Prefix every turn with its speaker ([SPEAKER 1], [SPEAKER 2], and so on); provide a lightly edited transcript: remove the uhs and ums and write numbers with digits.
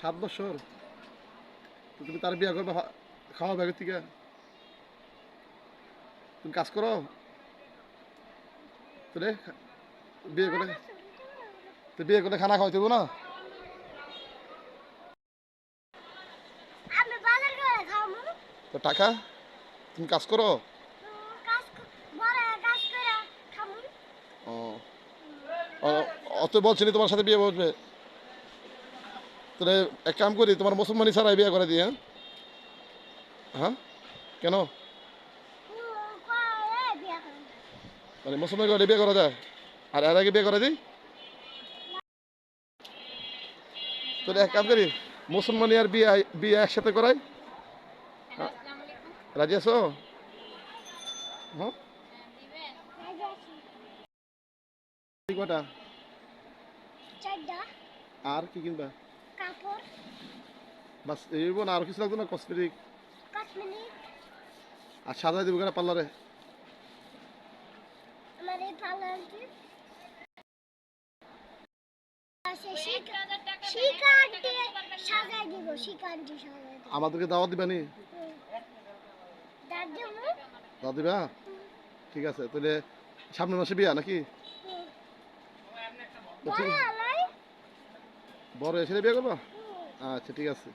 [SPEAKER 1] 7 বছর? তো তুমি তার বিয়ে করবে, খাওয়া ব্যাগের থেকে? তুমি কাজ করো তো রে? বিয়ে করে, তো বিয়ে করে খানা খাওয়াইতে হবে না?
[SPEAKER 2] আমি বাজার করে খাবো।
[SPEAKER 1] তো টাকা তুমি কাজ করো?
[SPEAKER 2] কাজ বড় কাজ করে খাবো।
[SPEAKER 1] ও, অত বলছিনি তোমার সাথে বিয়ে বসবে? তাহলে এক কাম করি, তোমার মুসলমানি ছাড়াই বিয়ে করে দিই। হ্যাঁ, হ্যাঁ, কেন?
[SPEAKER 2] বিয়া করবো।
[SPEAKER 1] মানে মুসলমান করে বিয়ে করা যায়, আর এর আগে বিয়ে করে দিই? তাহলে এক কাম করি, মুসলমানি আর বিয়ে বিয়ে একসাথে করাই। রাজি আছো? হ্যাঁ, কটা?
[SPEAKER 2] চারটা
[SPEAKER 1] আর কি কিনবা?
[SPEAKER 2] কাপড়,
[SPEAKER 1] বাস এই না, আর কিছু লাগতো না? কসমেটিক?
[SPEAKER 2] কসমেটিক।
[SPEAKER 1] আর সাজাই দেবো কেন পার্লারে?
[SPEAKER 2] আমার এই পার্লারটি আছে, শিকা আন্টি সাজাই দিব, শিকা আন্টি সাজাই দিব।
[SPEAKER 1] আমাদেরকে দাওয়াত দিবানি?
[SPEAKER 2] দাদু
[SPEAKER 1] দাওয়াত দিবা? ঠিক আছে, তাহলে সামনের মাসে বিয়া নাকি? তো ঠিক,
[SPEAKER 2] বড় হলাই।
[SPEAKER 1] বড় এসে বিয়ে করবা? আচ্ছা ঠিক আছে।